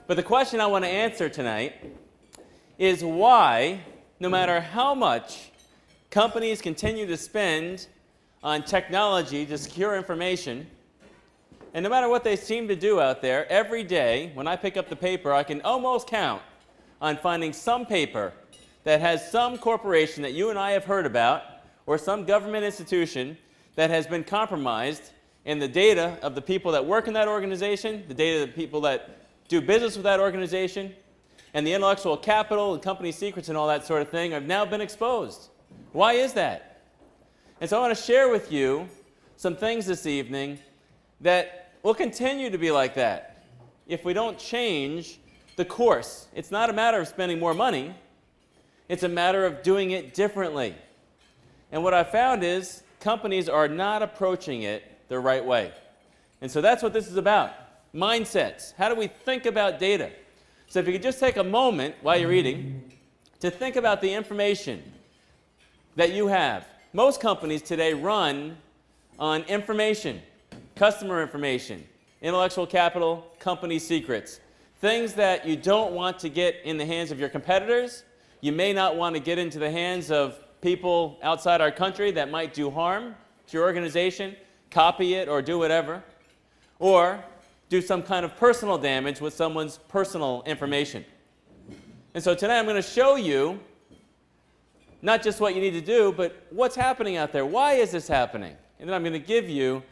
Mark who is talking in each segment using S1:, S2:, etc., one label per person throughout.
S1: But the question I want to answer tonight is why, no matter how much companies continue to spend on technology to secure information, and no matter what they seem to do out there, every day when I pick up the paper, I can almost count on finding some paper that has some corporation that you and I have heard about, or some government institution that has been compromised in the data of the people that work in that organization, the data of the people that do business with that organization, and the intellectual capital and company secrets and all that sort of thing have now been exposed. Why is that? And so I want to share with you some things this evening that will continue to be like that if we don't change the course. It's not a matter of spending more money. It's a matter of doing it differently. And what I found is companies are not approaching it the right way. And so that's what this is about. Mindsets. How do we think about data? So if you could just take a moment while you're eating to think about the information that you have. Most companies today run on information, customer information, intellectual capital, company secrets, things that you don't want to get in the hands of your competitors. You may not want to get into the hands of people outside our country that might do harm to your organization, copy it or do whatever, or do some kind of personal damage with someone's personal information. And so today I'm going to show you not just what you need to do, but what's happening out there. Why is this happening? And then I'm going to give you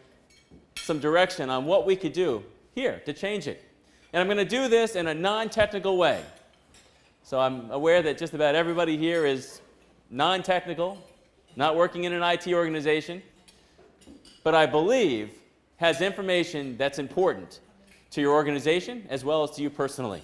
S1: some direction on what we could do here to change it. And I'm going to do this in a non-technical way. So I'm aware that just about everybody here is non-technical, not working in an IT organization, but I believe has information that's important to your organization as well as to you personally.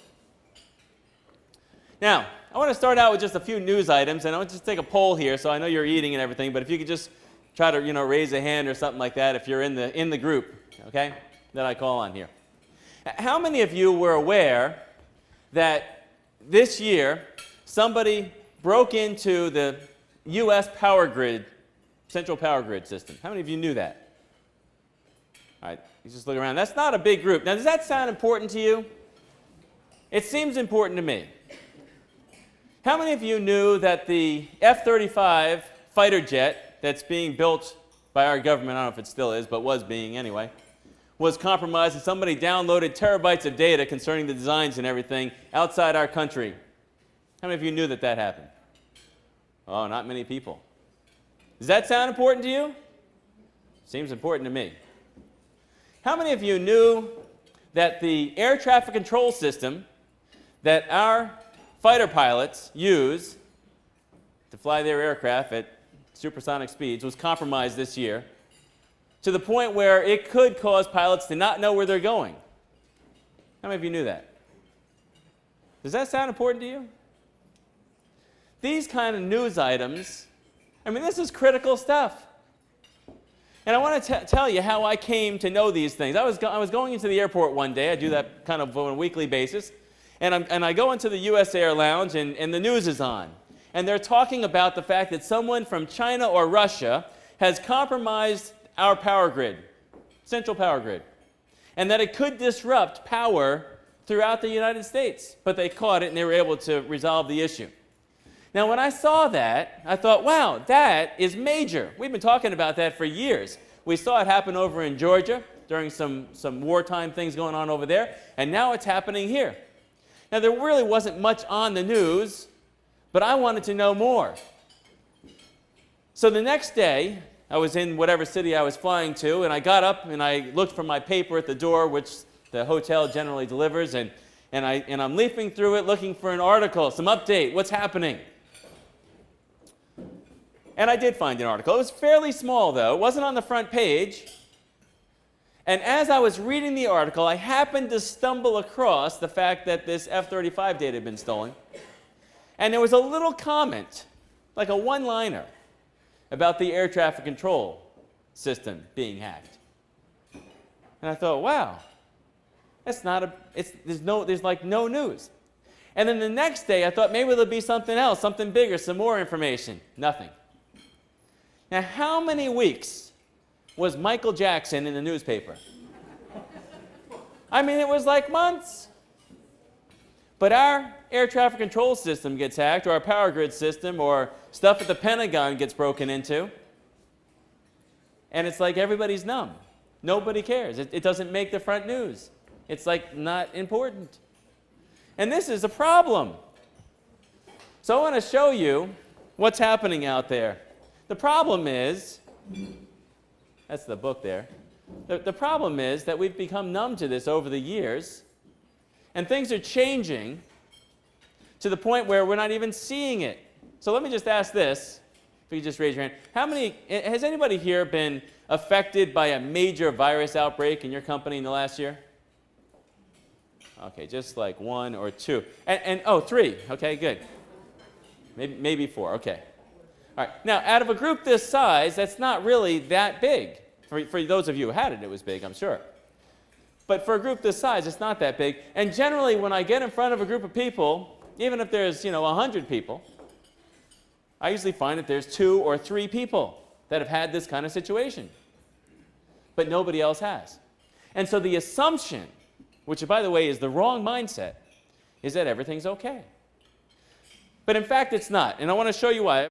S1: Now, I want to start out with just a few news items, and I want to just take a poll here, so I know you're eating and everything, but if you could just try to, raise a hand or something like that if you're in the group, okay, that I call on here. How many of you were aware that this year somebody broke into the U.S. power grid, central power grid system? How many of you knew that? All right, you just look around. That's not a big group. Now, does that sound important to you? It seems important to me. How many of you knew that the F-35 fighter jet that's being built by our government, I don't know if it still is, but was being anyway, was compromised and somebody downloaded terabytes of data concerning the designs and everything outside our country? How many of you knew that that happened? Oh, not many people. Does that sound important to you? Seems important to me. How many of you knew that the air traffic control system that our fighter pilots use to fly their aircraft at supersonic speeds was compromised this year to the point where it could cause pilots to not know where they're going? How many of you knew that? Does that sound important to you? These kind of news items, I mean, this is critical stuff. And I want to tell you how I came to know these things. I was going into the airport one day. I do that kind of on a weekly basis. And I go into the US Air Lounge, and the news is on. And they're talking about the fact that someone from China or Russia has compromised our power grid, central power grid, and that it could disrupt power throughout the United States. But they caught it, and they were able to resolve the issue. Now, when I saw that, I thought, wow, that is major. We've been talking about that for years. We saw it happen over in Georgia during some wartime things going on over there, and now it's happening here. Now, there really wasn't much on the news, but I wanted to know more. So the next day, I was in whatever city I was flying to, and I got up and I looked for my paper at the door, which the hotel generally delivers, and I'm leafing through it looking for an article, some update, what's happening. And I did find an article. It was fairly small, though. It wasn't on the front page. And as I was reading the article, I happened to stumble across the fact that this F-35 data had been stolen. And there was a little comment, like a one-liner, about the air traffic control system being hacked. And I thought, wow, that's not a, there's like no news. And then the next day, I thought maybe there'll be something else, something bigger, some more information. Nothing. Now, how many weeks was Michael Jackson in the newspaper? I mean, it was like months. But our air traffic control system gets hacked, or our power grid system, or stuff at the Pentagon gets broken into, and it's like everybody's numb. Nobody cares. It doesn't make the front news. It's like not important. And this is a problem. So I want to show you what's happening out there. The problem is, that's the book there. The problem is that we've become numb to this over the years, and things are changing to the point where we're not even seeing it. So let me just ask this, if you just raise your hand. Has anybody here been affected by a major virus outbreak in your company in the last year? Okay, just like one or two. Oh, three. Okay, good. Maybe four. Okay. All right. Now, out of a group this size, that's not really that big. For those of you who had it, it was big, I'm sure. But for a group this size, it's not that big. And generally, when I get in front of a group of people, even if there's 100 people, I usually find that there's 2 or 3 people that have had this kind of situation. But nobody else has. And so the assumption, which by the way is the wrong mindset, is that everything's okay. But in fact, it's not. And I want to show you why.